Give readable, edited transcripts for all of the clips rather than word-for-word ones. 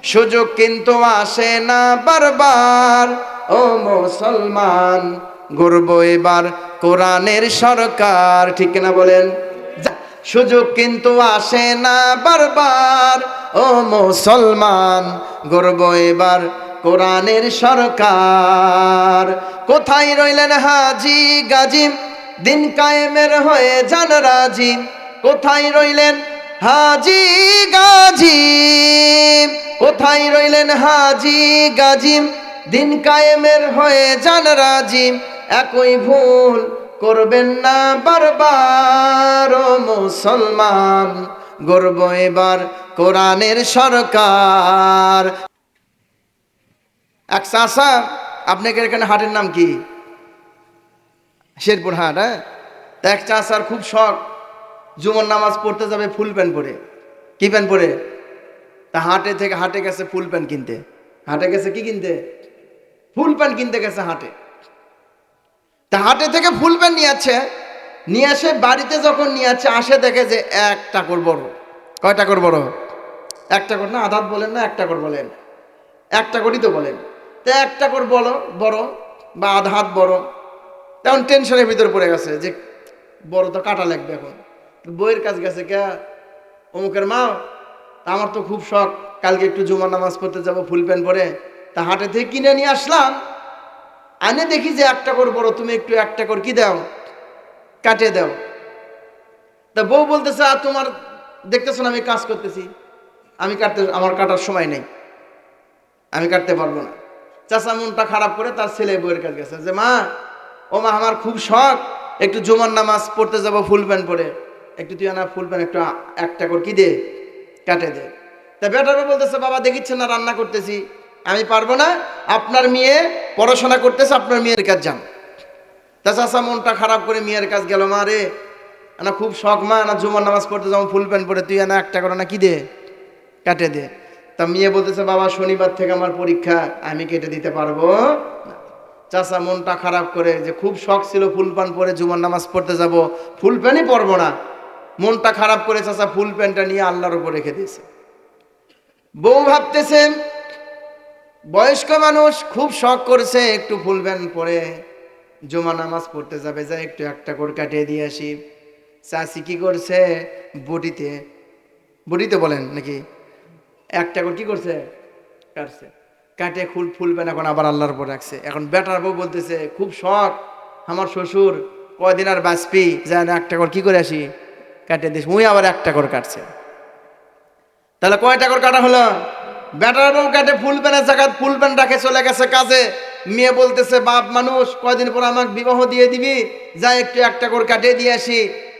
সুযোগ কিন্তু আসে না বারবার, ও মুসলমান গর্ব এবার কোরআনের সরকার, ঠিক কিনা বলেন? সুযোগ কিন্তু আসে না বারবার, ও মুসলমান গর্ব এবার কোরআনের সরকার। কোথায় রইলেন হাজি গাজী, দিন কায়েমের হয়ে যান রাজি। কোথায় রইলেন হাজি গাজী, কোথায় রইলেন হাজি গাজী, দিন কায়েমের হয়ে যান রাজি। একই ভুল করবেন না বারবার, ও মুসলমান গর্ব এবার কোরআনের সরকার। এক চাচা, আপনাদের এখানে হাটের নাম কি? শেরপুর হাট। হ্যাঁ, তা এক চাচার খুব শখ, জুমার নামাজ পড়তে যাবে ফুল প্যান্ট পরে। কি প্যান্ট পরে? তা হাটে গেছে ফুল প্যান্ট কিনতে। হাটে গেছে কি কিনতে? ফুল প্যান্ট কিনতে গেছে হাটে। তা হাটে থেকে ফুল প্যান্ট নিয়ে আসে বাড়িতে যখন নিয়ে আসে দেখে যে এক টাকর বড়। কয় টাকর বড়? এক টাকর না, আধাত বলেন না, এক টাকর বলেন, এক টাকরই তো বলেন। তা এক টাকর বড় বা আধা হাত বড়। তেমন টেনশনের ভিতর পড়ে গেছে যে বড় তো কাটা লাগবে এখন। বইয়ের কাজ গেছে, কে অমুকের মা, আমার তো খুব শখ, কালকে একটু জুমার নামাজ পড়তে যাবো ফুল প্যান্ট পরে। তা হাটে থেকে কিনে নিয়ে আসলাম, আনে দেখি যে এক টাকর বড়, তুমি একটু এক টাকর কি দাও, কাটিয়ে দাও। তা বউ বলতেছে, আর তোমার দেখতেছো না আমি কাজ করতেছি, আমার কাটার সময় নেই, আমি কাটতে পারবো না। চাচা মনটা খারাপ করে তার ছেলে বউয়ের কাছে গেছে যে মা, ও মা, আমার খুব শখ একটু জুমার নামাজ পড়তে যাবো ফুল প্যান্ট পরে, একটু তুই না ফুল প্যান্ট একটু এক টাকর কি দে, কাটে দে। তা বেটার বলতেছে, বাবা দেখিচ্ছে না রান্না করতেছি, আমি পারবো না, আপনার মেয়ে পড়াশোনা করতেছে, আপনার মেয়ের কাজ যান। তা চাচা মনটা খারাপ করে মেয়ের কাজ গেল, মা রে না খুব শখ, মা না জুমার নামাজ পড়তে যাবো ফুল প্যান্ট পরে, তুই না একটা করে না কি দে, কাটে দে। তা মেয়ে বলতেছে, বাবা শনিবার থেকে আমার পরীক্ষা, আমি কেটে দিতে পারবো না। চাচা মনটা খারাপ করে, যে খুব শখ ছিল ফুল প্যান্ট পরে জুমার নামাজ পড়তে যাব, ফুল প্যান্টই পরবো না, মনটা খারাপ করে চাচা ফুল প্যান্টটা নিয়ে আল্লাহর উপর রেখে দিয়েছে। বউ ভাবতেছে বয়স্ক মানুষ খুব শখ করেছে একটু ফুল প্যান্ট পরে জুমা নামাজ পড়তে যাবে, যা একটু একটা করে কাটিয়ে দিয়ে আসি। চাচি কি করছে, বটিতে, বটিতে বলেন নাকি, একটা করে কি করছে, কাটছে, কাটে ফুল প্যান্ট এখন আবার আল্লাহর উপর রাখছে। এখন বেটার বউ বলতেছে, খুব শখ আমার শ্বশুর, কয়দিন আর বাঁচবি, যায় না একটা করে কি করে আসি, কাটিয়ে দিস, মুই আবার একটা করে কাটছে। তাহলে কয়টা করে কাটা হলো? বেটার বউ কাটে ফুল প্যান্টের জায়গায় ফুল প্যান্ট রাখে চলে গেছে কাজে। মেয়ে বলতেছে, বাপ মানুষ কয়দিন পর আমাকে বিবাহ দিয়ে দিবি, যাই একটু একটা করে কাটিয়ে দিয়ে আসি।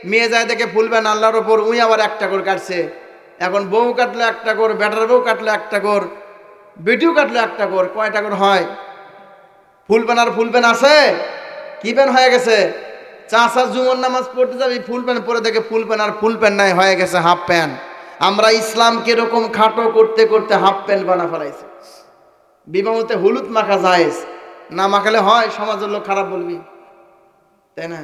মেয়ে যায় দেখে ফুল প্যান্ট আল্লাহর ওপর, উই আবার একটা করে কাটছে। এখন বউ কাটলো একটা করে, বেটার বউ কাটলো একটা করে, বেটিও কাটলো একটা করে, কয়টা করে হয়? ফুল প্যান্ট আর ফুল প্যান্ট আছে, কি প্যান্ট হয়ে গেছে? চাষা জুমন নামাজ পড়তে যাবি ফুল প্যান্ট পরে দেখে ফুল প্যান্ট আর ফুল প্যান্ট নাই, হয়ে গেছে হাফ প্যান্ট। আমরা ইসলামকে এরকম খাটো করতে করতে হাফ প্যান্ট বানা ফেলাইছি। বিবাহতে হলুদ মাখা যায়, না মাখালে হয় সমাজের লোক খারাপ বলবি, তাই না?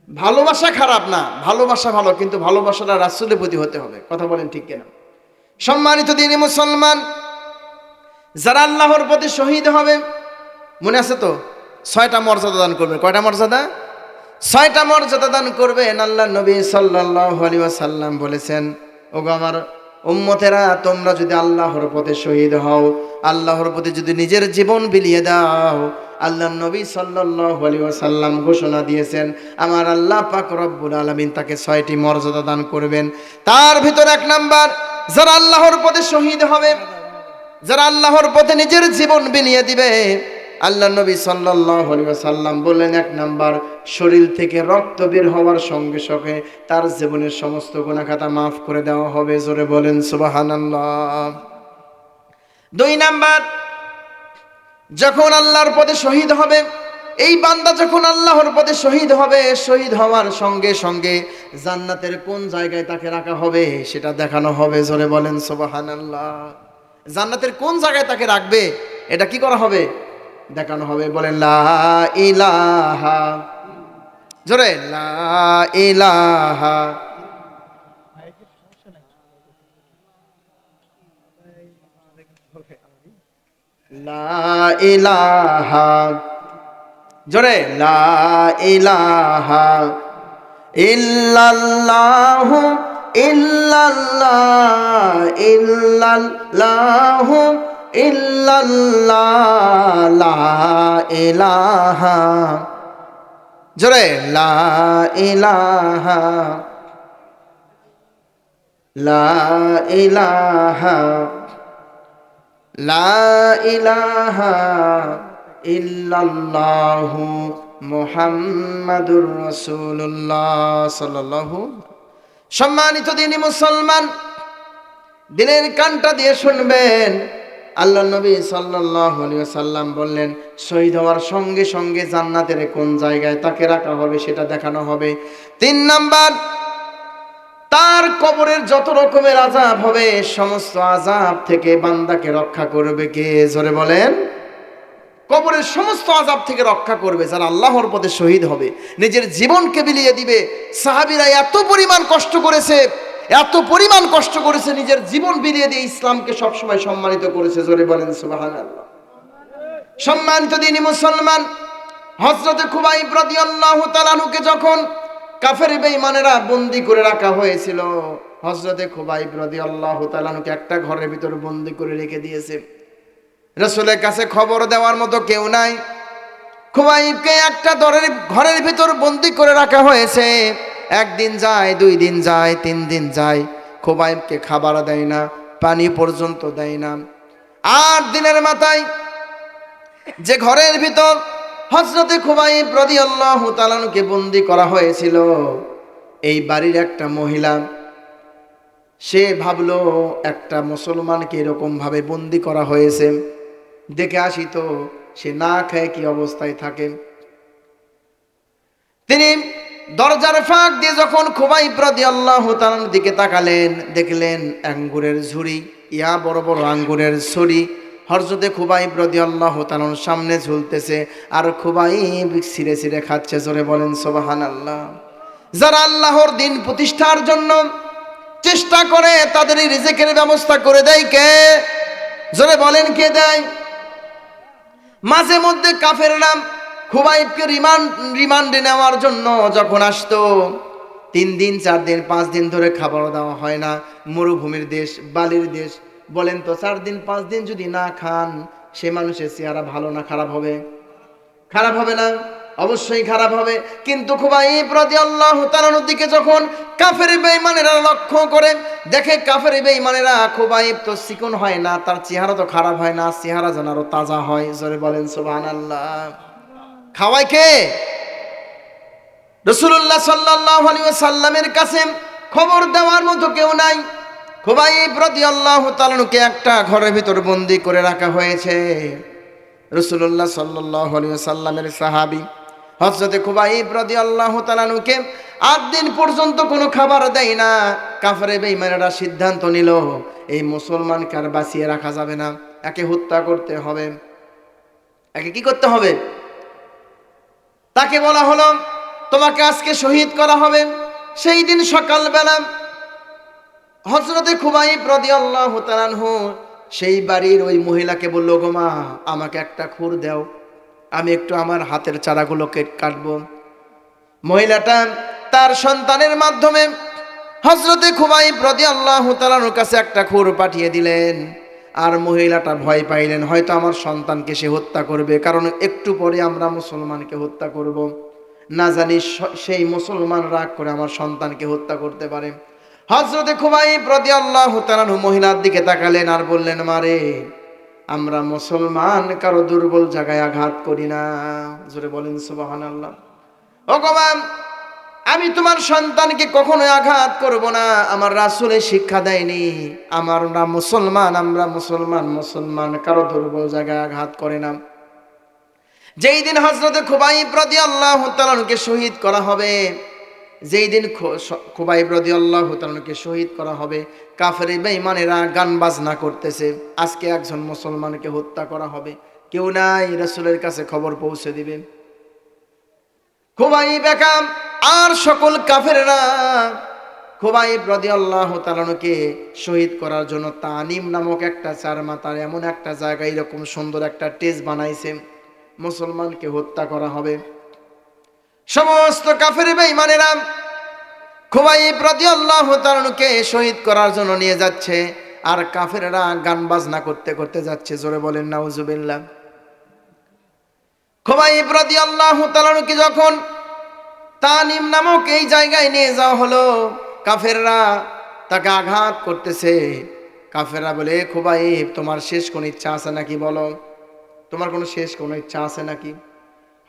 ভালোবাসা খারাপ না, ভালোবাসা ভালো, কিন্তু ভালোবাসাটা রাসূলের প্রতি হতে হবে। কথা বলেন ঠিক কিনা? সম্মানিত দিনী মুসলমান, যারা আল্লাহর প্রতি শহীদ হবে, মনে আছে তো 6টা মর্যাদা দান করবেন। কয়টা মর্যাদা? 6টা মর্যাদা দান করবেন। আল্লাহ নবী সাল্লাল্লাহু আলাইহি ওয়াসাল্লাম বলেছেন, ওগো আমার উম্মতেরা, তোমরা যদি আল্লাহর পথে শহীদ হও, আল্লাহর প্রতি যদি নিজের জীবন বিলিয়ে দাও, আল্লাহ নবী সাল্লাল্লাহু আলাইহি ওয়াসাল্লাম ঘোষণা দিয়েছেন, আমার আল্লাহ পাক রব্বুল আলামিন তাকে 6টি মর্যাদা দান করবেন। তার ভিতর 1 নাম্বার, যারা আল্লাহর পথে শহীদ হবে, যারা আল্লাহর পথে নিজের জীবন বিলিয়ে দিবে, আল্লাহ নবী সাল্লাল্লাহু আলাইহি ওয়াসাল্লাম বললেন 1 নাম্বার, শরীর থেকে রক্ত বের হওয়ার সঙ্গে সঙ্গে তার জীবনের সমস্ত গুনাহ খাতা মাফ করে দেওয়া হবে। জোরে বলেন সুবহানাল্লাহ। 2 নাম্বার, যখন আল্লাহর পথে শহীদ হবে, এই বান্দা যখন আল্লাহর পথে শহীদ হবে, শহীদ হওয়ার সঙ্গে সঙ্গে জান্নাতের কোন জায়গায় তাকে রাখা হবে সেটা দেখানো হবে। জোরে বলেন সুবহানাল্লাহ। জান্নাতের কোন জায়গায় তাকে রাখবে এটা কি করা হবে, দেখানো হবে। বলেন লা ইলাহা, জোরে লা ইলাহা। লা ইলাহা, জোরে লা ইলাহা ইল্লাল্লাহু ইল্লাল্লাহ ইল্লাল্লাহু ইল্লাল্লাহ লা ইলাহা, জোরে লা ইলাহা লা ইলাহা লা ইলাহা ইল্লাল্লাহু মুহাম্মাদুর রাসূলুল্লাহ সাল্লাল্লাহু। সম্মানিত দিনী মুসলমান, দিনের কানটা দিয়ে শুনবেন, আল্লাহ নবী সাল্লাল্লাহু আলাইহি ওয়াসাল্লাম বললেন, শহীদ হওয়ার সঙ্গে সঙ্গে জান্নাতের কোন জায়গায় তাকে রাখা হবে সেটা দেখানো হবে। 3 নাম্বার, তার কবরের যত রকমের আযাব হবে সমস্ত আযাব থেকে বান্দাকে রক্ষা করবে কে? জোরে বলেন। কবরের সমস্ত আযাব থেকে রক্ষা করবে যারা আল্লাহর পথে শহীদ হবে, নিজের জীবনকে বিলিয়ে দিবে। সাহাবীরা এত পরিমাণ কষ্ট করেছে, এত পরিমাণ কষ্ট করেছে, নিজের জীবন বিলিয়ে দিয়ে ইসলামকে সবসময় সম্মানিত করেছে। জোরে বলেন সুবহানাল্লাহ। সম্মানিত দিনী মুসলমান, হযরত খুবাইব রাদিয়াল্লাহু তাআলা আনহুকে যখন কাফের বেঈমানেরা বন্দী করে রাখা হয়েছিল, হযরত খুবাইব রাদিয়াল্লাহু তাআলা আনহুকে একটা ঘরের ভিতর বন্দী করে রেখে দিয়েছে। রাসূলের কাছে খবর দেওয়ার মতো কেউ নাই। খুবাইবকে একটা ঘরের ভিতর বন্দী করে রাখা হয়েছে। 1 দিন যায়, 2 দিন যায়, 3 দিন যায়, খুবাইবকে খাবার দেয় না, পানি পর্যন্ত দেয় না। 8 দিনের মাথায় যে ঘরের ভিতর হযরত খুবাইব রাদিয়াল্লাহু তাআলা আনহুকে বন্দী করা হয়েছিল, এই বাড়ির একটা মহিলা, সে ভাবলো একটা মুসলমানকে এরকম ভাবে বন্দী করা হয়েছে, দেখে আসি তো সে না খেয়ে কি অবস্থায় থাকে। তিনি দরজার ফাঁক দিয়ে যখন খুবাইব রাদিয়াল্লাহু তাআলার দিকে তাকালেন, দেখলেন আঙ্গুরের ঝুড়ি, ইয়া বড় বড় আঙ্গুরের ছড়ি হযরতে খুবাইব রাদিয়াল্লাহু তাআলার সামনে ঝুলতেছে, আর খুবাইব ছিঁড়ে ছিঁড়ে খাচ্ছে। জোরে বলেন সুবহানাল্লাহ। যারা আল্লাহর দিন প্রতিষ্ঠার জন্য চেষ্টা করে তাদের রিজিকের ব্যবস্থা করে দেয় কে? জোরে বলেন কে দেয়? মাঝে মধ্যে কাফেররা খুবাইবকে রিমান্ডে নেওয়ার জন্য যখন আসতো, 3 দিন 4 দিন 5 দিন ধরে খাবার দেওয়া হয় না। মরুভূমির দেশ, বালির দেশ, বলেন তো 4 দিন 5 দিন যদি না খান সে মানুষের চেহারা ভালো না খারাপ হবে? খারাপ হবে না? অবশ্যই খারাপ হবে। কিন্তু খুবাইব রাদিয়াল্লাহু তাআলার দিকে যখন কাফের বেঈমানেরা লক্ষ্য করে দেখে, কাফের বেঈমানেরা খুবাইব তো চিকন হয় না, তার চেহারা তো খারাপ হয় না, চেহারা যেন আরো তাজা হয়। জোরে বলেন সুবহানাল্লাহ। খাওয়ায় কে? রাসূলুল্লাহ সাল্লাল্লাহু আলাইহি ওয়াসাল্লামের কাছে খবর দেওয়ার মতো কেউ নাই। খুবাইব রাদিয়াল্লাহু তাআলাকে একটা ঘরের ভিতর বন্দী করে রাখা হয়েছে। রাসূলুল্লাহ সাল্লাল্লাহু আলাইহি ওয়াসাল্লামের সাহাবী হযরত খুবাইব রাদিয়াল্লাহু তাআলাকে 8 দিন পর্যন্ত কোনো খাবার দেয় না। কাফের বেঈমানেরা সিদ্ধান্ত নিল, এই মুসলমানকে আর বাঁচিয়ে রাখা যাবে না, একে হত্যা করতে হবে। একে কি করতে হবে? তাকে বলা হলো, তোমাকে আজকে শহীদ করা হবে। সেই দিন সকালবেলা হযরতে খুবাইব রাদিয়াল্লাহু তাআলা আনহু সেই বাড়ির ওই মহিলাকে বলল, গো মা, আমাকে একটা খুর দাও, আমি একটু আমার হাতের চারাগুলোকে কাটবো। মহিলাটা তার সন্তানের মাধ্যমে হযরতে খুবাইব রাদিয়াল্লাহু তাআলার কাছে একটা খুর পাঠিয়ে দিলেন। আর মহিলাটা ভয় পাইলেন, হয়তো আমার সন্তানকে সে হত্যা করবে, কারণ একটু পরে আমরা মুসলমানকে হত্যা করব, না জানি সেই মুসলমান রাগ করে আমার সন্তানকে হত্যা করতে পারে। হযরতে খুবাইব রাদিয়াল্লাহু তাআলা মহিলার দিকে তাকালেন আর বললেন, মারে, আমরা মুসলমান কারো দুর্বল জায়গায় আঘাত করি না। জোরে বলেন সুবহানাল্লাহ। ও গো মা, আমি তোমার সন্তানকে কখনোই আঘাত করব না, আমার রাসূলের শিক্ষা দেয়নি। আমরা মুসলমান কারো দুর্বল জায়গায় আঘাত করে না। যেই দিন হযরতে খুবাইব রাদিয়াল্লাহু তাআলাকে শহীদ করা হবে, যেই দিন খুবাইব রাদিয়াল্লাহু তাআলাকে শহীদ করা হবে, কাফের বেঈমানেরা গান বাজনা করতেছে, আজকে একজন মুসলমানকে হত্যা করা হবে। কেউ নাই রাসূলের কাছে খবর পৌঁছে দিবে। খুবাইব একা আর সকল কাফেররা খুবাইব রাদিয়াল্লাহু তাআলাকে শহীদ করার জন্য তানিম নামক একটা চার মাথার এমন একটা জায়গায় এরকম সুন্দর একটা টেজ বানাইছে, মুসলমানকে হত্যা করা হবে। সমস্ত কাফের বেঈমানেরা খুবাইব রাদিয়াল্লাহু তাআলাকে শহীদ করার জন্য নিয়ে যাচ্ছে, আর কাফেররা গান বাজনা করতে করতে যাচ্ছে। জোরে বলেন নাউজুবিল্লাহ। খুবাইব রাদিয়াল্লাহু তাআলাকে যখন তানিম নামক এই জায়গায় নিয়ে যাওয়া হলো, কাফেররা তাকে আঘাত করতেছে। কাফেররা বলে, খুবাইব তোমার শেষ কোনো ইচ্ছা আছে নাকি, বলো তোমার কোনো শেষ কোনো ইচ্ছা আছে নাকি?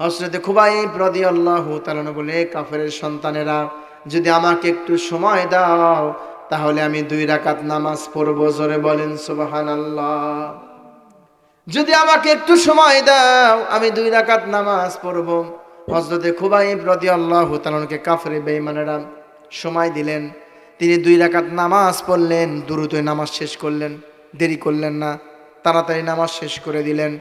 হযরতে খুবাইব রাদিয়াল্লাহু তাআলা বলে, কাফেরের সন্তানেরা যদি আমাকে একটু সময় দাও তাহলে আমি 2 রাকাত নামাজ পড়ব। জোরে বলেন সুবহানাল্লাহ। যদি আমাকে একটু সময় দাও আমি 2 রাকাত নামাজ পড়ব। হযরতে খুবাইব রাদিয়াল্লাহু তাআলাকে কাফের বেঈমানেরা সময় দিলেন। তিনি 2 রাকাত নামাজ পড়লেন, দ্রুতই নামাজ শেষ করলেন, দেরি করলেন না, তাড়াতাড়ি নামাজ শেষ করে দিলেন।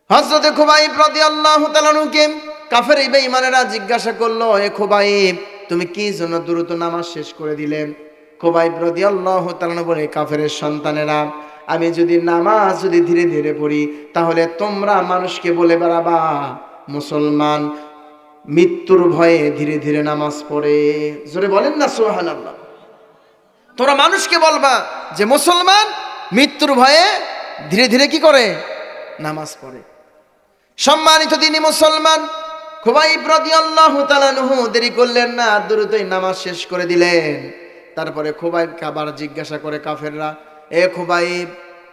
হযরতে খুবাইব রাদিয়াল্লাহু তাআলাকে কাফের বেঈমানেরা জিজ্ঞাসা করলো, এ খুবাইব তুমি কি জন্য দ্রুত নামাজ শেষ করে দিলেন? খুবাইব রাদিয়াল্লাহু তাআলা বলে, কাফেরের সন্তানেরা আমি যদি নামাজ ধীরে ধীরে পড়ি তাহলে তোমরা মানুষকে বলে বেড়াবা মুসলমান মৃত্যুর ভয়ে ধীরে ধীরে নামাজ পড়ে। জোরে বলেন না সুবহানাল্লাহ। তোমরা মানুষকে বলবা যে মুসলমান মৃত্যুর ভয়ে ধীরে ধীরে কি করে? নামাজ পড়ে। সম্মানিত দিনী মুসলমান, খুবাইব রাদিয়াল্লাহু তাআলা দেরি করলেন না, দ্রুতই নামাজ শেষ করে দিলেন। তারপরে খুবাইবকে আবার জিজ্ঞাসা করে কাফেররা, এ খুবাইব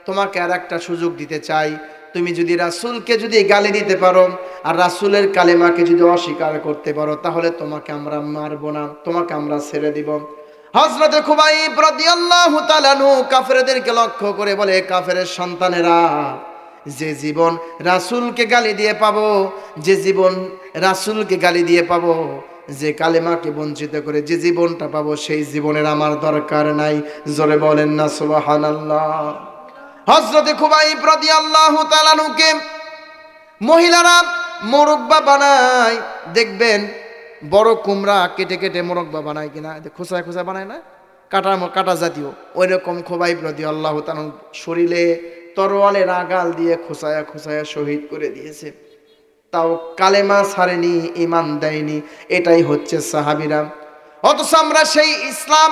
তোমাকে আর একটা সুযোগ দিতে চাই, তুমি যদি রাসূলকে যদি গালি দিতে পারো আর রাসূলের কালেমাকে যদি অস্বীকার করতে পারো তাহলে তোমাকে আমরা মারবো না, তোমাকে আমরা ছেড়ে দিব। হযরতে খুবাইব রাদিয়াল্লাহু তাআলা কাফেরদেরকে লক্ষ্য করে বলে, কাফেরের সন্তানেরা যে জীবন রাসূলকে গালি দিয়ে পাবো, যে জীবন রাসূলকে গালি দিয়ে পাবো, যে কালেমাকে বঞ্চিত করে যে জীবনটা পাবো সেই জীবনের আমার দরকার নাই। জোরে বলেন না সুবহানাল্লাহ। হযরতে খুবাইব রাদিয়াল্লাহু তাআলাকে মহিলারা মোরব্বা বানায়, দেখবেন বড় কুমড়া কেটে কেটে মোরব্বা বানায় কিনা, খোসায় খোসায় বানায় না, কাটা জাতীয়, ওই রকম খুবাইব রাদিয়াল্লাহু তাআলা শরীরে তরোয়ালের আগাল দিয়ে খোসায়া খোসায়া শহীদ করে দিয়েছে। তাও কালেমা ছাড়েনি, ঈমান দেয়নি। এটাই হচ্ছে সাহাবীরা। অথচ আমরা সেই ইসলাম,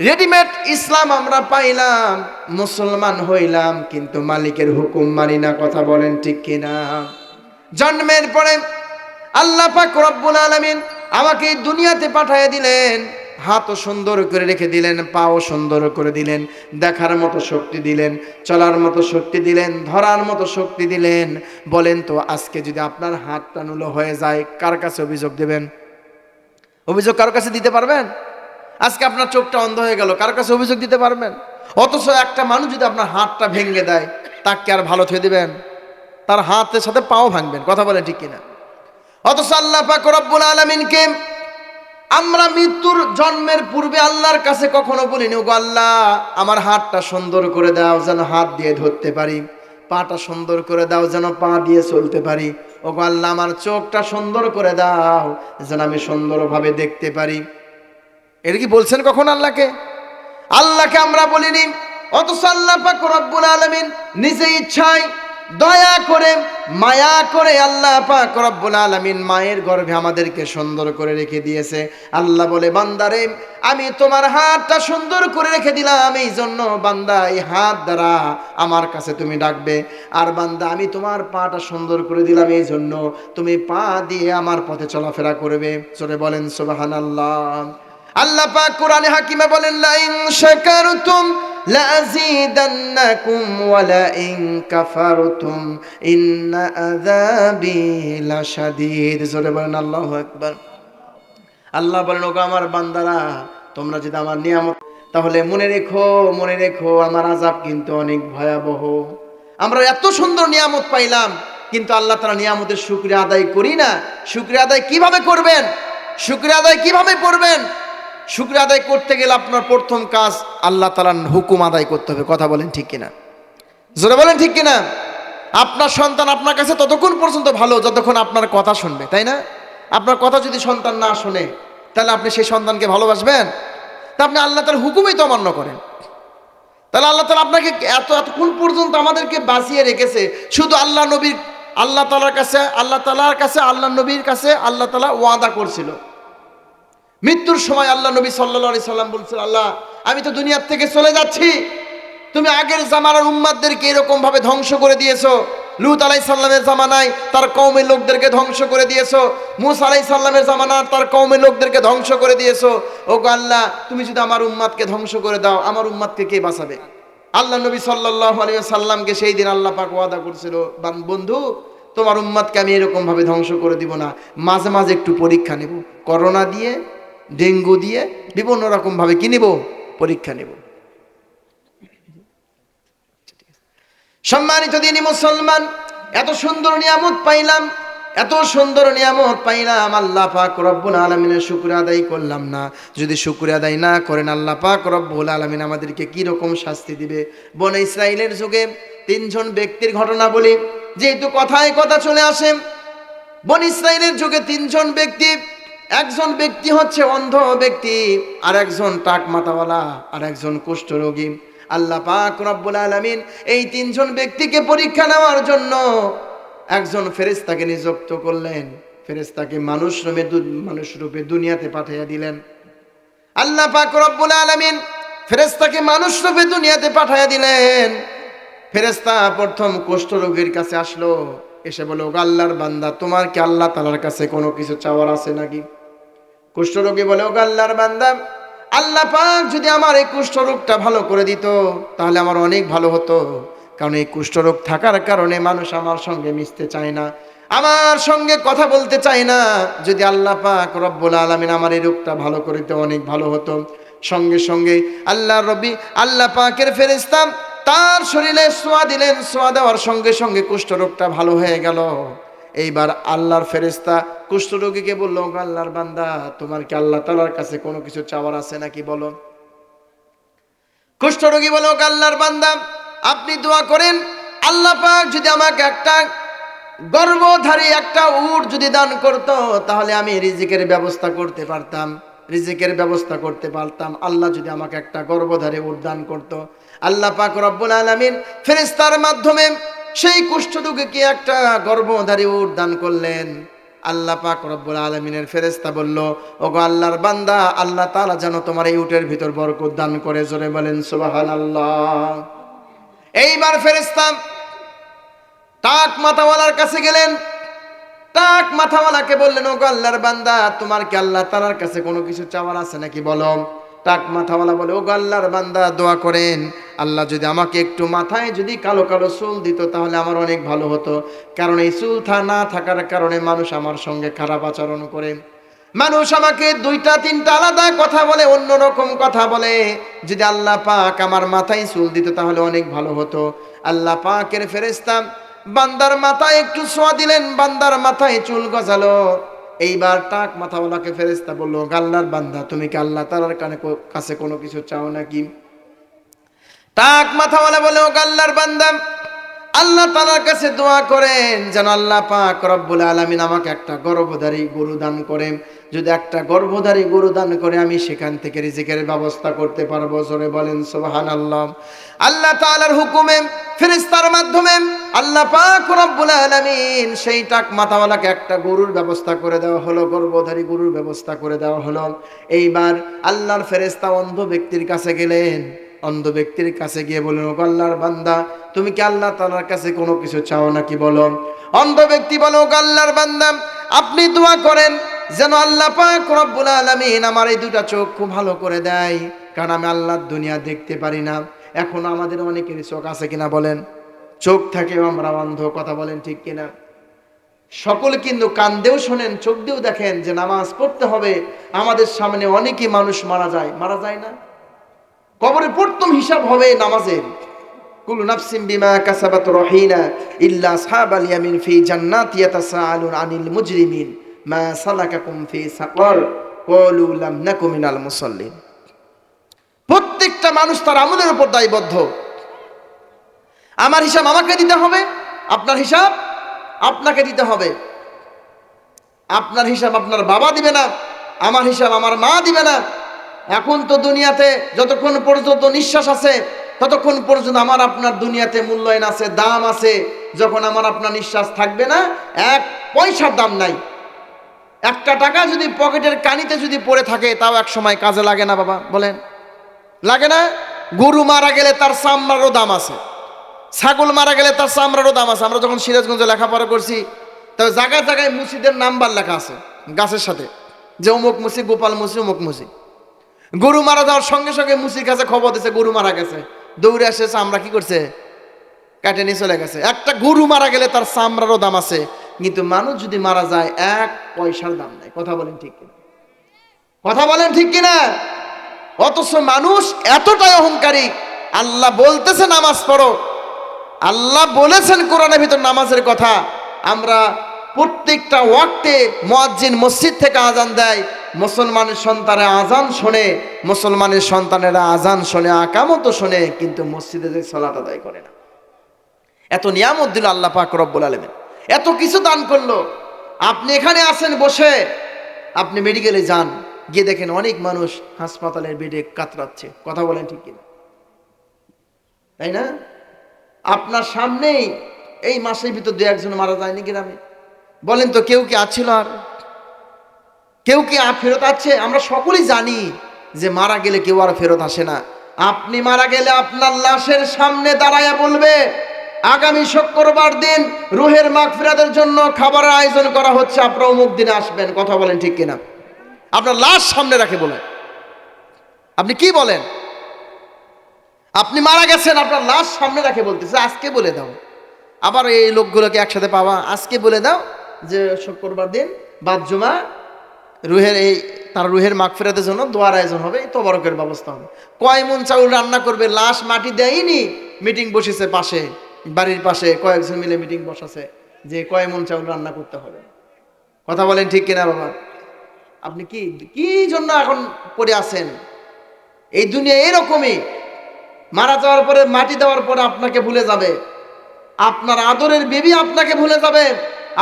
রেডিমেড ইসলাম আমরা পাইলাম, মুসলমান হইলাম, কিন্তু মালিকের হুকুম মানি না। কথা বলেন ঠিক কিনা? জন্মের পরে আল্লাহ পাক রব্বুল আলামিন আমাকে এই দুনিয়াতে পাঠিয়ে দিলেন, হাতও সুন্দর করে রেখে দিলেন, পাও সুন্দর করে দিলেন, দেখার মতো শক্তি দিলেন, চলার মতো শক্তি দিলেন, ধরার মতো শক্তি দিলেন। বলেন তো আজকে যদি আপনার হাতটা নুলো হয়ে যায় কার কাছে অভিযোগ দেবেন? অভিযোগ কার কাছে দিতে পারবেন? আজকে আপনার চোখটা অন্ধ হয়ে গেল, কার কাছে অভিযোগ দিতে পারবেন? অথচ একটা মানুষ যদি আপনার হাতটা ভেঙে দেয় তাকে আর ভালো থুয়ে দিবেন? তার হাতের সাথে পাও ভাঙবেন। কথা বলেন ঠিক কিনা? অথচ আল্লাহ পাক রব্বুল আলামিনকে আমরা মৃত্যুর জন্মের পূর্বে আল্লাহর কাছে কখনো বলিনি, ওগো আল্লাহ আমার হাতটা সুন্দর করে দাও যেন হাত দিয়ে ধরতে পারি, পাটা সুন্দর করে দাও যেন পা দিয়ে চলতে পারি, ওগো আল্লাহ আমার চোখটা সুন্দর করে দাও যেন আমি সুন্দরভাবে দেখতে পারি। এটা কি বলছেন কখন আল্লাহকে? আল্লাহকে আমরা বলিনি। অথচ আল্লাহ পাক রব্বুল আলামিন নিজে ইচ্ছায় দয়া করে মায়া করে আল্লাহ পাক রব্বুল আলামিন মায়ের গর্ভে আমাদেরকে সুন্দর করে রেখে দিয়েছে। আল্লাহ বলে, বান্দারে আমি তোমার হাতটা সুন্দর করে রেখে দিলাম, এই জন্য বান্দা এই হাত দ্বারা আমার কাছে তুমি ডাকবে। আর বান্দা আমি তোমার পাটা সুন্দর করে দিলাম, এই জন্য তুমি পা দিয়ে আমার পথে চলাফেরা করবে। চলে বলেন সুবহানাল্লাহ। আল্লাহ পাক কোরআনে হাকিমে বলেন, লা ইন শাকারতুম লাযীদান্নাকুম ওয়া লা ইন কাফারতুম ইন্না আযাবি লাশাদীদ। জোরে বলেন আল্লাহু আকবার। আল্লাহ বলেন, ওগো আমার বান্দারা তোমরা যদি আমার নিয়ামত, তাহলে মনে রেখো আমার আযাব কিন্তু অনেক ভয়াবহ। আমরা এত সুন্দর নিয়ামত পাইলাম কিন্তু আল্লাহ তাআলা নিয়ামতের শুকরিয়া আদায় করি না। শুকরিয়া আদায় কিভাবে করবেন? শুকরিয়া আদায় কিভাবে করবেন? শুকরিয়া আদায় করতে গেলে আপনার প্রথম কাজ আল্লাহ তাআলার হুকুম আদায় করতে হবে। কথা বলেন ঠিক কিনা? জোরে বলেন ঠিক কিনা? আপনার সন্তান আপনার কাছে ততক্ষণ পর্যন্ত ভালো যতক্ষণ আপনার কথা শুনবে, তাই না? আপনার কথা যদি সন্তান না শোনে তাহলে আপনি সেই সন্তানকে ভালোবাসবেন? তা আপনি আল্লাহ তাআলার হুকুমই তো অমান্য করেন। তাহলে আল্লাহ তাআলা আপনাকে এতক্ষণ পর্যন্ত আমাদেরকে বাঁচিয়ে রেখেছে শুধু আল্লাহ নবীর, আল্লাহ তাআলার কাছে, আল্লাহ নবীর কাছে আল্লাহ তাআলা ওয়াদা করছিল। মৃত্যুর সময় আল্লাহ নবী সাল্লাল্লাহু আলাইহি সাল্লাম বলছিল, আল্লাহ আমি তো দুনিয়ার থেকে চলে যাচ্ছি, তুমি আগের জামানার উম্মাদদেরকে এরকম ভাবে ধ্বংস করে দিয়েছো, লূত আলাইহিস সালামের জামানায় তার কওমের লোকদেরকে ধ্বংস করে দিয়েছো, মূসা আলাইহিস সালামের জামানার তার কওমের লোকদেরকে ধ্বংস করে দিয়েছো। ওগো আল্লাহ, তুমি যদি আমার উম্মাদকে ধ্বংস করে দাও, আমার উম্মাদকে কে বাঁচাবে? আল্লাহ নবী সাল্লাল্লাহু আলাইহি সাল্লামকে সেই দিন আল্লাহ পাক ওয়াদা করছিল, বন্ধু তোমার উম্মাদকে আমি এরকম ভাবে ধ্বংস করে দিব না, মাঝে মাঝে একটু পরীক্ষা নেব, করোনা দিয়ে, ডেঙ্গু দিয়ে, বিভিন্ন রকম ভাবে কি নিব? পরীক্ষা নেব। সম্মানিত দিনী মুসলমান, এত সুন্দর নিয়ামত পাইলাম, এত সুন্দর নিয়ামত পাইলাম, আল্লাহ পাক রব্বুল আলামিনের শুকর আদায় করলাম না। যদি শুকর আদায় না করেন আল্লাহ পাক রব্বুল আলামিন আমাদেরকে কি রকম শাস্তি দিবে। বনে ইসরাইলের যুগে তিনজন ব্যক্তির ঘটনা বলি, যেহেতু কথায় কথা চলে আসে। বনে ইসরাইলের যুগে তিনজন ব্যক্তি, একজন ব্যক্তি হচ্ছে অন্ধ ব্যক্তি, আর একজন টাক মাথাওয়ালা, আর একজন কুষ্ঠরোগী। আল্লাহ পাক রব্বুল আলামিন এই তিনজন ব্যক্তিকে পরীক্ষা নেওয়ার জন্য একজন ফেরেশতাকে নিযুক্ত করলেন। ফেরেশতাকে মানুষ রূপে দুনিয়াতে পাঠিয়ে দিলেন। আল্লাহ পাক রব্বুল আলামিন ফেরেশতাকে মানুষ রূপে দুনিয়াতে পাঠিয়ে দিলেন। ফেরেশতা প্রথম কুষ্ঠরোগীর কাছে আসলো, এসে বলে, ও আল্লাহর বান্দা, তোমার কি আল্লাহ তাআলার কাছে কোনো কিছু চাওয়ার আছে নাকি? কুষ্ঠরোগী বলে, ও আল্লাহর বান্দা, আল্লাহ পাক যদি আমার এই কুষ্ঠরোগটা ভালো করে দিত তাহলে আমার অনেক ভালো হতো, কারণ এই কুষ্ঠরোগ থাকার কারণে মানুষ আমার সঙ্গে মিশতে চায় না, আমার সঙ্গে কথা বলতে চায় না। যদি আল্লাহ পাক রব্বুল আলামিন আমার এই রোগটা ভালো করে দিতে অনেক ভালো হতো। সঙ্গে সঙ্গে আল্লাহ পাকের ফেরেশতা তার শরীরে ছোঁয়া দিলেন, ছোঁয়া দেওয়ার সঙ্গে সঙ্গে কুষ্ঠরোগটা ভালো হয়ে গেল। এইবার আল্লাহর ফেরেশতা কুষ্ঠরোগীকে বলল, আল্লাহর বান্দা, তোমার কি আল্লাহ তাআলার কাছে কোনো কিছু চাওয়ার আছে নাকি বলো? কুষ্ঠরোগী বলল, আল্লাহর বান্দা, আপনি দোয়া করেন, আল্লাহ পাক যদি আমাকে একটা গর্ভধারী একটা উট যদি দান করতো তাহলে আমি রিজিকের ব্যবস্থা করতে পারতাম, রিজিকের ব্যবস্থা করতে পারতাম। আল্লাহ যদি আমাকে একটা গর্ভধারী উট দান করতো। আল্লাহ পাক রব্বুল আলামিন ফেরেশতার মাধ্যমে সেই কুষ্ঠরোগীকে একটা গর্ভধারী উট দান করলেন। আল্লাহ পাক রব্বুল আলামিনের ফেরেশতা বলল, ওগো আল্লাহর বান্দা, আল্লাহ তাআলা যেন তোমার এই উটের ভিতর বরকত দান করে। জোরে বলেন সুবহানাল্লাহ। এইবার ফেরেশতা টাক মাথাওয়ালার কাছে গেলেন, টাক মাথাওয়ালাকে বললেন, ওগো আল্লাহর বান্দা, তোমার কি আল্লাহ তাআলার কাছে কোনো কিছু চাওয়ার আছে নাকি বলো? টাক মাথাওয়ালা বলে, ওগো আল্লাহর বান্দা, দোয়া করেন, আল্লাহ যদি আমাকে একটু মাথায় যদি কালো কালো চুল দিত তাহলে আমার অনেক ভালো হতো, কারণ এই চুল না থাকার কারণে মানুষ আমার সঙ্গে খারাপ আচরণ করে, মানুষ আমাকে দুইটা তিনটা আলাদা কথা বলে, অন্যরকম কথা বলে। যদি আল্লাহ পাক আমার মাথায় চুল দিত তাহলে অনেক ভালো হতো। আল্লাহ পাকের ফেরেশতা বান্দার মাথায় একটু ছোঁয়া দিলেন, বান্দার মাথায় চুল গজালো। এইবার টাক মাথাওয়ালাকে ফেরেশতা বলল, আল্লাহর বান্দা, তুমি কি আল্লাহ তাআলার কাছে কোনো কিছু চাও নাকি? টাক মাথাওয়ালা বলে, ও আল্লাহর বান্দা, আল্লাহ তাআলার কাছে দোয়া করেন যেন আল্লাহ পাক রব্বুল আলামিন আমাকে একটা গর্ভধারী গরু দান করেন। যদি একটা গর্ভধারী গরু দান করে আমি সেখান থেকে রিজিকের ব্যবস্থা করতে পারবো। জোরে বলেন সুবহানাল্লাহ। আল্লাহ তাআলার হুকুমে ফেরেশতার মাধ্যমে আল্লাহ পাক রব্বুল আলামিন সেই টাক মাথাওয়ালাকে একটা গরুর ব্যবস্থা করে দেওয়া হলো, গর্ভধারী গরুর ব্যবস্থা করে দেওয়া হলো। এইবার আল্লাহর ফেরেশতা অন্ধ ব্যক্তির কাছে গেলেন, অন্ধ ব্যক্তির কাছে গিয়ে বললেন, ও আল্লাহর বান্দা, তুমি কি আল্লাহ তাআলার কাছে কোনো কিছু চাও নাকি বলো? অন্ধ ব্যক্তি বলে, ও আল্লাহর বান্দা, আপনি দোয়া করেন যেন আল্লাহ পাক রব্বুল আলামিন আমার এই দুটা চোখ খুব ভালো করে দেয়, কারণ আমি আল্লাহর দুনিয়া দেখতে পারি না। এখন আমাদের অনেকের চোখ আছে কিনা বলেন? চোখ থাকেও আমরা অন্ধ, কথা বলেন ঠিক কিনা? সকল কিন্তু কান দিয়েও শোনেন, চোখ দিয়েও দেখেন যে নামাজ পড়তে হবে। আমাদের সামনে অনেকই মানুষ মারা যায় না? কবরের প্রথম হিসাব হবে নামাজের। কুল্লু নাফসিন বিমা কাসাবাত রহিনা ইল্লা আসহাবাল ইয়ামিন ফি জান্নাতি ইয়াতাসাআলুন আনিল মুজরিমিন মা সালাকাকুম ফি সাকর ক্বালু লাম নাকু মিনাল মুসাল্লিন। প্রত্যেকটা মানুষ তার আমলের উপর দায়বদ্ধ। আমার হিসাব আমাকে দিতে হবে, আপনার হিসাব আপনাকে দিতে হবে। আপনার হিসাব আপনার বাবা দিবে না, আমার হিসাব আমার মা দিবে না। এখন তো দুনিয়াতে যতক্ষণ পর্যন্ত নিঃশ্বাস আছে ততক্ষণ পর্যন্ত আমার আপনার দুনিয়াতে মূল্যায়ন আছে, দাম আছে। যখন আমার আপনার নিঃশ্বাস থাকবে না, এক পয়সার দাম নাই। একটা টাকা যদি পকেটের কানিতে যদি পড়ে থাকে তাও এক সময় কাজে লাগে না বাবা, বলেন লাগে না? গরু মারা গেলে তার চামড়ারও দাম আছে, ছাগল মারা গেলে তার চামড়ারও দাম আছে। আমরা যখন সিরাজগঞ্জে লেখাপড়া করছি, তবে জায়গায় জায়গায় মুসিদের নাম্বার লেখা আছে গাছের সাথে, যে অমুক মুসি, গোপাল মুসি, অমুক মুসি। গরু মারা যাওয়ার সঙ্গে সঙ্গে মুসির কাছে খবর দিয়েছে গরু মারা গেছে, দৌড়ে এসেছে, আমরা কি করছে, কাটে নিয়ে চলে গেছে। একটা গরু মারা গেলে তার চামড়ারও দাম আছে, কিন্তু মানুষ যদি মারা যায় এক পয়সার দাম নাই। কথা বলেন ঠিক কিনা? কথা বলেন ঠিক কিনা? অথচ মানুষ এতটাই অহংকারী। আল্লাহ বলতেছে নামাজ পড়ো, আল্লাহ বলেছেন কোরআনের ভিতর নামাজের কথা। আমরা প্রত্যেকটা ওয়াক্তে মুয়াজ্জিন মসজিদ থেকে আজান দেয়, মুসলমানের সন্তানেরা আজান শোনে, মুসলমানের সন্তানেরা আজান শোনে, আকামত শোনে, কিন্তু মসজিদে যে সালাত আদায় করে না। এত নিয়ামত দিল আল্লাহ পাক রব্বুল আলামিন, এত কিছু দান করলো। আপনি এখানে আছেন বসে, আপনি মেডিকেলে যান, গিয়ে দেখেন অনেক মানুষ হাসপাতালের বেডে কাতরাচ্ছে। কথা বলেন ঠিক কিনা? তাই না? আপনার সামনেই এই মাসের ভিতর দু একজন মারা যায়নি গ্রামে? বলেন তো, কেউ কি আছিল? আর কেউ কি ফেরত আছে? আমরা সকলেই জানি যে মারা গেলে কেউ আর ফেরত আসে না। আপনি মারা গেলে আপনার লাশের সামনে দাঁড়ায়া বলবে, আগামী শুক্রবার দিন রুহের মাগফিরাতের জন্য খাবারের আয়োজন করা হচ্ছে, আপনারা অমুক দিনে আসবেন। কথা বলেন ঠিক কিনা? আপনার লাশ সামনে রাখে বলে। আপনি কি বলেন? আপনি মারা গেছেন, আপনার লাশ সামনে রাখে বলতেছে আজকে বলে দাও। আবার এই লোকগুলোকে একসাথে পাওয়া, আজকে বলে দাও যে শুক্রবার দিন বাদ জুমা রুহের তার রুহের মাগফিরাতের জন্য দোয়ার আয়োজন হবে, তবারকের ব্যবস্থা হবে। কয় মন চাউল রান্না করবে? লাশ মাটি দেয়নি, মিটিং বসেছে পাশে, বাড়ির পাশে কয়েকজন মিলে মিটিং বসাছে যে কয় মন চাউল রান্না করতে হবে। কথা বলেন ঠিক কিনা বাবা? আপনি কি জন্য এখন পড়ে আছেন? এই দুনিয়া এরকমই, মারা যাওয়ার পরে মাটি দেওয়ার পরে আপনাকে ভুলে যাবে, আপনার আদরের বেবি আপনাকে ভুলে যাবে,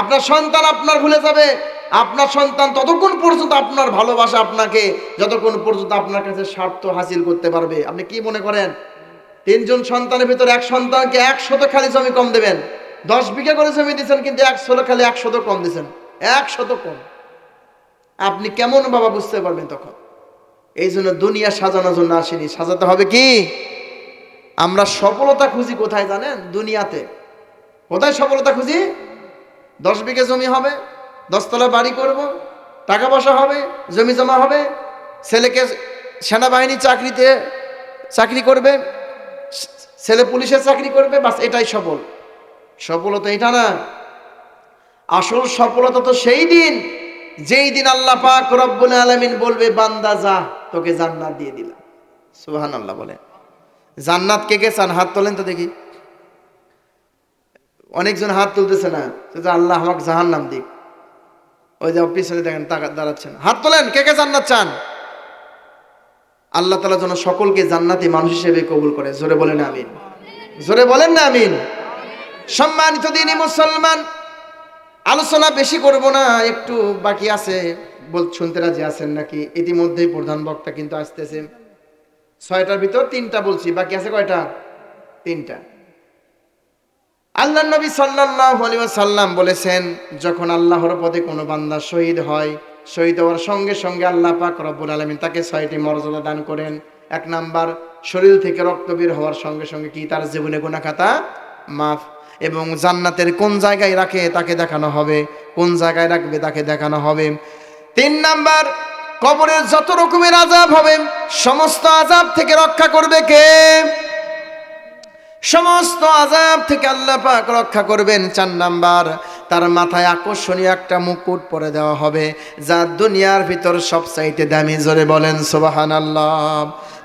আপনার সন্তান আপনার ভুলে যাবে। আপনার সন্তান ততক্ষণ পর্যন্ত আপনার ভালোবাসা আপনাকে, যতক্ষণ পর্যন্ত আপনার কাছে স্বার্থ হাসিল করতে পারবে। আপনি কি মনে করেন 3 জন সন্তানের ভিতরে এক সন্তানকে 100 খালি জমি কম দেবেন? 10 বিঘা করে জমি দিচ্ছেন, কিন্তু 100 খালি 100 কম দিচ্ছেন, 100 কম। আপনি কেমন বাবা বুঝতে পারবেন তখন? এই জন্য দুনিয়া সাজানোর জন্য আসেনি, সাজাতে হবে কি? আমরা সফলতা খুঁজি কোথায় জানেন? দুনিয়াতে। কোথায় সফলতা খুঁজি? 10 বিঘা জমি হবে, 10 তলা বাড়ি করব, টাকা পয়সা হবে, জমি জমা হবে, ছেলেকে সেনাবাহিনী চাকরি করবে, ছেলে পুলিশের চাকরি করবে, বাস এটাই সফলতা এটা না। আসল সফলতা তো সেই দিন, যেই দিন আল্লাহ পাক রব্বুল আলামিন বলবে, বান্দা যা, তোকে জান্নাত দিয়ে দিলাম। সুবহানাল্লাহ বলে। জান্নাত কে কে চান? হাত তোলেন তো দেখি। অনেকজন হাত তুলতেছে না, আল্লাহ আমাকে জাহান্নাম দিক। ওই যে পিছনে দেখেন দাঁড়াচ্ছেন, হাত তোলেন, কে কে জান্নাত চান? আল্লাহ তাআলা যেন সকলকে জান্নাতি মানুষ হিসেবে কবুল করে। জোরে বলেন আমিন, জোরে বলেন না আমিন। সম্মানিত দিনী মুসলমান, আলোচনা বেশি করব না, একটু বাকি আছে, শুনতে রাজি আছেন নাকি? ইতিমধ্যেই প্রধান বক্তা কিন্তু আসতেছে। 6টার ভিতর 3টা বলছি, বাকি আছে কয়টা? 3টা। আল্লাহর নবী সাল্লাল্লাহু আলাইহি ওয়াসাল্লাম বলেছেন, যখন আল্লাহর পথে কোনো বান্দা শহীদ হয়, শহীদ হওয়ার সঙ্গে সঙ্গে আল্লাহ পাক রব্বুল আলামিন তাকে 6টি মর্যাদা দান করেন। 1 নাম্বার, শরীর থেকে রক্ত বের হওয়ার সঙ্গে সঙ্গে কি তার জীবনে গুনাহ খাতা মাফ, এবং জান্নাতের কোন জায়গায় রাখে তাকে দেখানো হবে, কোন জায়গায় রাখবে তাকে দেখানো হবে। 3 নাম্বার, কবরের যত রকমের আযাব হবে সমস্ত আযাব থেকে রক্ষা করবে কে? সমস্ত আযাব থেকে আল্লাহ পাক রক্ষা করবেন। 4 নাম্বার, তার মাথায় আকর্ষণীয় একটা মুকুট পরে দেওয়া হবে, যা দুনিয়ার ভিতর সবচাইতে দামি। জোরে বলেন সুবহানাল্লাহ।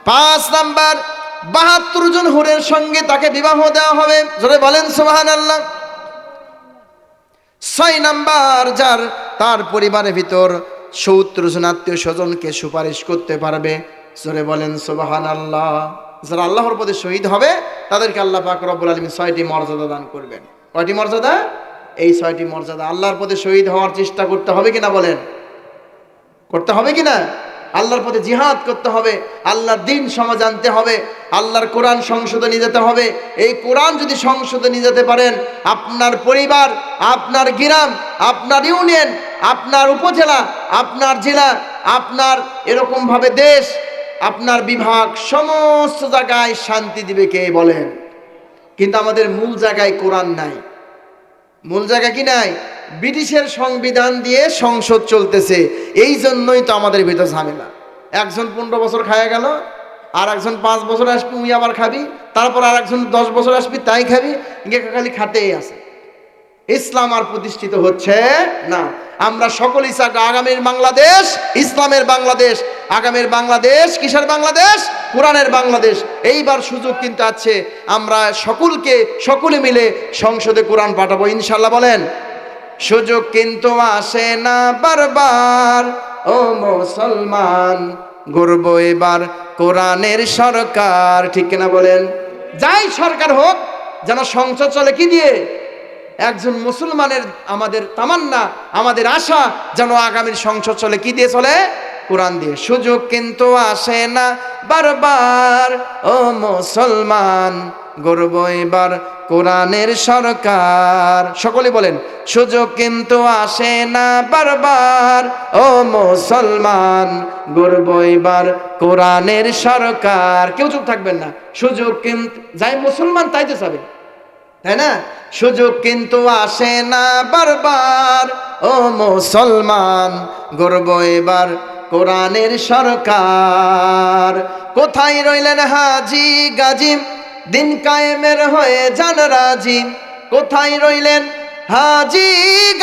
5 নাম্বার, 72 জন হুরের সঙ্গে তাকে বিবাহ দেওয়া হবে। জোরে বলেন সুবহানাল্লাহ। 6 নাম্বার, তার পরিবারের ভিতর 70 জন আত্মীয় স্বজনকে সুপারিশ করতে পারবে। জোরে বলেন সুবহানাল্লাহ। যারা আল্লাহর পথে শহীদ হবে তাদেরকে আল্লাহ পাক রব্বুল আলামিন 6টি মর্যাদা দান করবেন। কয়টি মর্যাদা? এই 6টি মর্যাদা। আল্লাহর পথে শহীদ হওয়ার চেষ্টা করতে হবে কিনা বলেন? করতে হবে কি না? আল্লাহর পথে জিহাদ করতে হবে, আল্লাহর দ্বীন সমাজ আনতে হবে, আল্লাহর কোরআন সংশোধনে নিয়ে যেতে হবে। এই কোরআন যদি সংশোধনে নিয়ে যেতে পারেন, আপনার পরিবার, আপনার গ্রাম, আপনার ইউনিয়ন, আপনার উপজেলা, আপনার জেলা, আপনার এরকমভাবে দেশ, আপনার বিভাগ, সমস্ত জায়গায় শান্তি দিবে কে বলেন? কিন্তু আমাদের মূল জায়গায় কোরআন নাই। মূল জায়গা কি নাই? ব্রিটিশের সংবিধান দিয়ে সংসদ চলতেছে, এই জন্যই তো আমাদের ভিতর ঝামেলা। একজন 15 বছর খায়া গেল, আর একজন 5 বছর আসবি, উই আবার খাবি, তারপর আর একজন 10 বছর আসবি, তাই খাবি, ইঙ্গে খালি খাতেই আছে। ইসলাম আর প্রতিষ্ঠিত হচ্ছে না। আমরা সকলেই চাই আগামীর বাংলাদেশ ইসলামের বাংলাদেশ, আগামীর বাংলাদেশ কিসের বাংলাদেশ? কোরআনের বাংলাদেশ। এইবার সুযোগ কিন্তু আছে, আমরা সকলে মিলে সংসদে কোরআন পাঠাবো ইনশাল্লাহ। বলেন, সুযোগ কিন্তু আসে না বারবার, ও মুসলমান গর্ব এবার কোরআনের সরকার। ঠিক কিনা বলেন? যাই সরকার হোক, যেন সংসদ চলে কি দিয়ে? একজন মুসলমানের আমাদের তামান্না, আমাদের আশা যেন আগামীর সংসদ চলে কি দিয়ে চলে? কোরআন দিয়ে। সুযোগ কিন্তু আসে না বারবার, ও মুসলমান গর্ব এবার কোরআনের সরকার। সকলে বলেন, সুযোগ কিন্তু আসে না বারবার, ও মুসলমান গর্ব এবার কোরআনের সরকার। কেউ চুপ থাকবেন না। সুযোগ কিন্তু, যাই মুসলমান তাই তো যাবে, তাই না? সুযোগ কিন্তু আসে না বারবার, ও মুসলমান গর্ব এবার কোরআনের সরকার। কোথায় রইলেন হাজি গাজী, দিন কায়েমের হয়ে জান রাজি? কোথায় রইলেন হাজি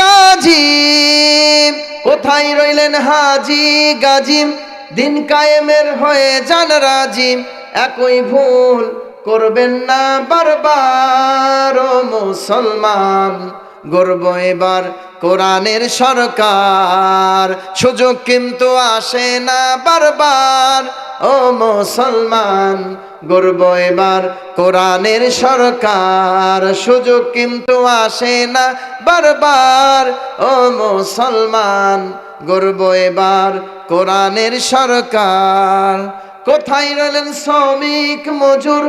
গাজী, কোথায় রইলেন হাজি গাজী, দিন কায়েমের হয়ে জান রাজি? একই ভুল করবেন না বারবার, ও মুসলমান গর্ব এবার কোরআনের সরকার। সুযোগ কিন্তু আসে না বারবার, ও মুসলমান গর্ব এবার কোরআনের সরকার। সুযোগ কিন্তু আসে না বারবার, ও মুসলমান গর্ব এবার কোরআনের সরকার। কোথায় রইলেন শ্রমিক মজুর,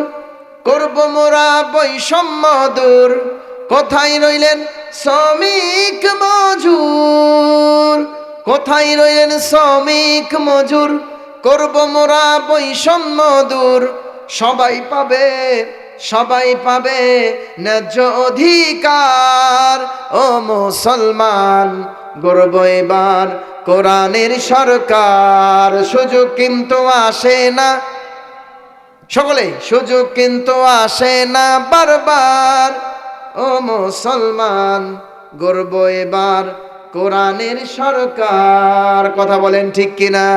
করব মোরা বৈষম্য দূর? কোথায় রইলেন শ্রমিক মজুর, কোথায় রইলেন শ্রমিক মজুর, করব মোরা বৈষম্য দূর? সবাই পাবে, সবাই পাবে ন্যায্য অধিকার, ও মুসলমান গর্ব এবার কোরআনের সরকার। সুযোগ কিন্তু আসে না, সকলে, সুযোগ কিন্তু আসে না বারবার, ও মুসলমান গর্ব এবার কোরআনের সরকার। কথা বলেন ঠিক কিনা?